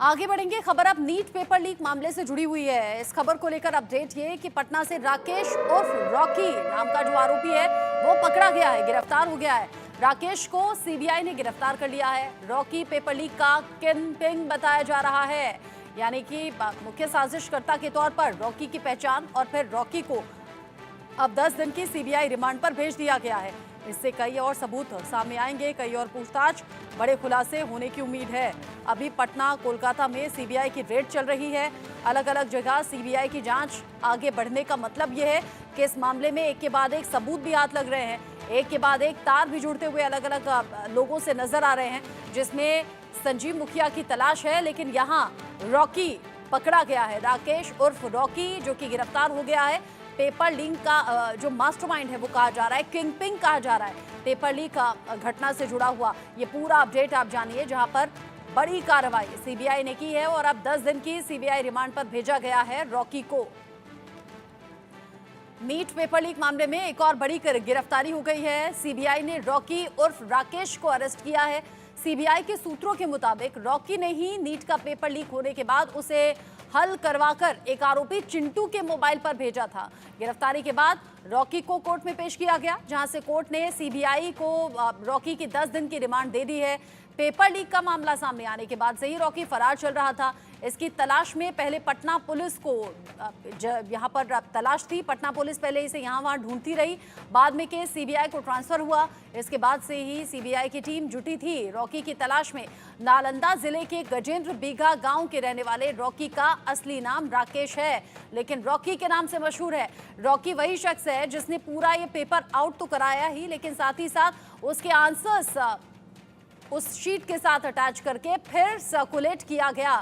आगे बढ़ेंगे। खबर अब नीट पेपर लीक मामले से जुड़ी हुई है। इस खबर को लेकर अपडेट ये कि पटना से राकेश उर्फ रॉकी नाम का जो आरोपी है वो पकड़ा गया है, गिरफ्तार हो गया है। राकेश को सीबीआई ने गिरफ्तार कर लिया है। रॉकी पेपर लीक का किंगपिन बताया जा रहा है, यानी कि मुख्य साजिशकर्ता के तौर पर रॉकी की पहचान, और फिर रॉकी को अब 10 दिन की सीबीआई रिमांड पर भेज दिया गया है। इससे कई और सबूत सामने आएंगे, कई और पूछताछ, बड़े खुलासे होने की उम्मीद है। अभी पटना, कोलकाता में सीबीआई की रेड चल रही है। अलग अलग जगह सीबीआई की जांच आगे बढ़ने का मतलब यह है कि इस मामले में एक के बाद एक सबूत भी हाथ लग रहे हैं, एक के बाद एक तार भी जुड़ते हुए अलग अलग लोगों से नजर आ रहे हैं, जिसमें संजीव मुखिया की तलाश है। लेकिन यहाँ रॉकी पकड़ा गया है, राकेश उर्फ रॉकी, जो कि गिरफ्तार हो गया है। पेपर लीक का जो मास्टरमाइंड है वो कहा जा रहा है, किंगपिन कहा जा रहा है। पेपर लीक घटना से जुड़ा हुआ ये पूरा अपडेट आप जानिए, जहां पर बड़ी कार्रवाई सीबीआई ने की है और अब 10 दिन की सीबीआई रिमांड पर भेजा गया है रॉकी को। नीट पेपर लीक मामले में एक और बड़ी गिरफ्तारी हो गई है। सीबीआई ने रॉकी उर्फ राकेश को अरेस्ट किया है। सीबीआई के सूत्रों के मुताबिक रॉकी ने ही नीट का पेपर लीक होने के बाद उसे हल करवाकर एक आरोपी चिंटू के मोबाइल पर भेजा था। गिरफ्तारी के बाद रॉकी को कोर्ट में पेश किया गया, जहां से कोर्ट ने सीबीआई को रॉकी की 10 दिन की रिमांड दे दी है। पेपर लीक का मामला सामने आने के बाद से ही रॉकी फरार चल रहा था। इसकी तलाश में पहले पटना पुलिस को यहां पर तलाश थी। पटना पुलिस पहले इसे यहां वहां ढूंढती रही, बाद में केस सीबीआई को ट्रांसफर हुआ। इसके बाद से ही सीबीआई की टीम जुटी थी रॉकी की तलाश में। नालंदा जिले के गजेंद्र बीघा गांव के रहने वाले रॉकी का असली नाम राकेश है, लेकिन रॉकी के नाम से मशहूर है। रॉकी वही शख्स है जिसने पूरा ये पेपर आउट तो कराया ही, लेकिन साथ ही साथ उसके आंसर्स उस शीट के साथ अटैच करके फिर सर्कुलेट किया गया।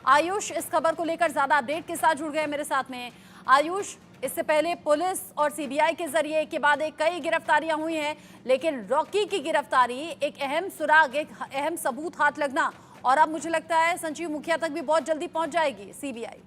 आयुष इस खबर को लेकर ज्यादा अपडेट के साथ जुड़ गए मेरे साथ में। आयुष, इससे पहले पुलिस और सीबीआई के जरिए एक के बाद एक कई गिरफ्तारियां हुई हैं, लेकिन रॉकी की गिरफ्तारी एक अहम सुराग, एक अहम सबूत हाथ लगना, और अब मुझे लगता है संजीव मुखिया तक भी बहुत जल्दी पहुंच जाएगी सीबीआई।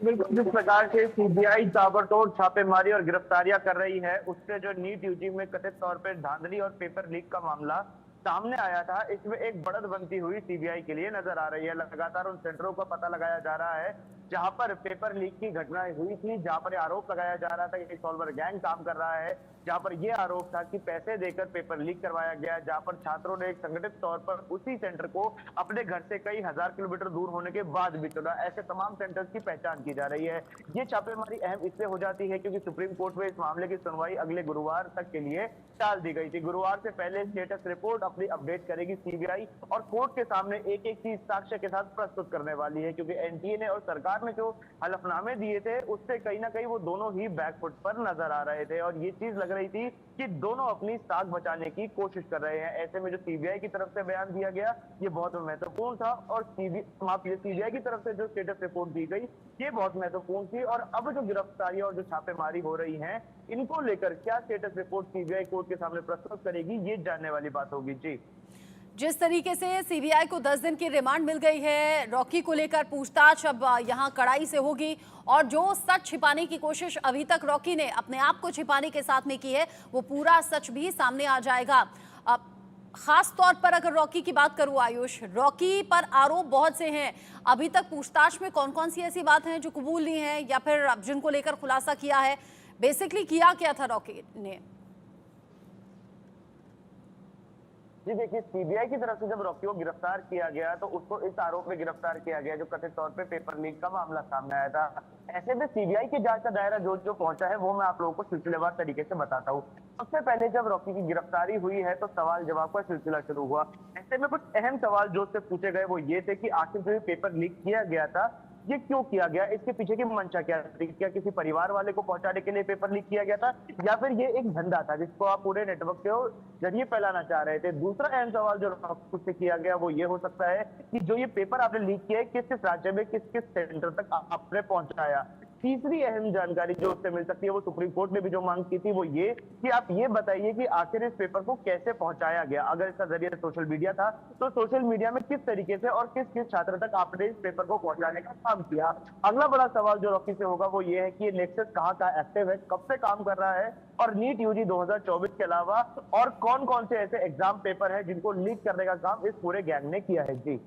बिल्कुल, जिस प्रकार से सीबीआई ताबड़तोड़ छापेमारी और गिरफ्तारियां कर रही है, उससे जो नीट यूजी में कथित तौर पर धांधली और पेपर लीक का मामला सामने आया था, इसमें एक बढ़त बनती हुई सीबीआई के लिए नजर आ रही है। लगातार उन सेंटरों का पता लगाया जा रहा है जहां पर पेपर लीक की घटनाएं हुई थी, जहां पर आरोप लगाया जा रहा था कि सॉल्वर गैंग काम कर रहा है, जहां पर यह आरोप था कि पैसे देकर पेपर लीक करवाया गया, जहां पर छात्रों ने एक संगठित तौर पर उसी सेंटर को अपने घर से कई हजार किलोमीटर दूर होने के बाद भी चुना। ऐसे तमाम सेंटर्स की पहचान की जा रही है। ये छापेमारी अहम इसलिए हो जाती है क्योंकि सुप्रीम कोर्ट में इस मामले की सुनवाई अगले गुरुवार तक के लिए टाल दी गई थी। गुरुवार से पहले स्टेटस रिपोर्ट अपनी अपडेट करेगी सीबीआई और कोर्ट के सामने एक एक चीज साक्ष्य के साथ प्रस्तुत करने वाली है, क्योंकि एनटीए ने और सरकार ने जो हलफनामे दिए थे उससे कहीं ना कहीं वो दोनों ही बैकफुट पर नजर आ रहे थे और ये चीज लग रही थी कि दोनों अपनी साख बचाने की कोशिश कर रहे हैं। ऐसे में जो सीबीआई की तरफ से बयान दिया गया ये बहुत महत्वपूर्ण था और सीबीआई की तरफ से जो स्टेटस रिपोर्ट दी गई ये बहुत महत्वपूर्ण थी। और अब जो गिरफ्तारी और जो छापेमारी हो रही है इनको लेकर क्या स्टेटस रिपोर्ट सीबीआई कोर्ट के सामने प्रस्तुत करेगी, ये जानने वाली बात होगी। जी, जिस तरीके से सीबीआई को 10 दिन की रिमांड मिल गई है, रॉकी को लेकर पूछताछ अब यहां कड़ाई से होगी, और जो सच छिपाने की कोशिश अभी तक रॉकी ने अपने आप को छिपाने के साथ में की है वो पूरा सच भी सामने आ जाएगा। अब खास तौर पर अगर रॉकी की बात करूं आयुष, रॉकी पर आरोप बहुत से हैं। अभी तक पूछताछ में कौन कौन सी ऐसी बात हैं जो कबूल नहीं है या फिर जिनको लेकर खुलासा किया है? बेसिकली किया क्या था रॉकी ने? जी देखिए, सीबीआई की तरफ से जब रॉकी को गिरफ्तार किया गया तो उसको इस आरोप में गिरफ्तार किया गया जो कथित तौर पे पेपर लीक का मामला सामने आया था। ऐसे में सीबीआई की जांच का दायरा जो जो पहुंचा है वो मैं आप लोगों को सिलसिलेवार तरीके से बताता हूँ। सबसे पहले जब रॉकी की गिरफ्तारी हुई है तो सवाल जवाब का सिलसिला शुरू हुआ। ऐसे में कुछ अहम सवाल जो उससे पूछे गए वो ये थे कि आखिर जो पेपर लीक किया गया था ये क्यों किया गया, इसके पीछे की मंशा क्या थी? क्या किसी परिवार वाले को पहुंचाने के लिए पेपर लीक किया गया था या फिर ये एक धंधा था जिसको आप पूरे नेटवर्क के जरिए फैलाना चाह रहे थे? दूसरा अहम सवाल जो उससे किया गया वो ये हो सकता है कि जो ये पेपर आपने लीक किया है किस किस राज्य में किस किस सेंटर तक आपने पहुंचाया। तीसरी अहम जानकारी जो उससे मिल सकती है वो सुप्रीम कोर्ट ने भी जो मांग की थी वो ये कि आप ये बताइए कि आखिर इस पेपर को कैसे पहुंचाया गया। अगर इसका जरिए सोशल मीडिया था तो सोशल मीडिया में किस तरीके से और किस किस छात्र तक आपने इस पेपर को पहुंचाने का काम किया। अगला बड़ा सवाल जो रॉकी से होगा वो ये है कि ये नेक्सस कहाँ का एक्टिव है, कब से काम कर रहा है और नीट यूजी 2024 के अलावा और कौन कौन से ऐसे एग्जाम पेपर है जिनको लीक करने का काम इस पूरे गैंग ने किया है। जी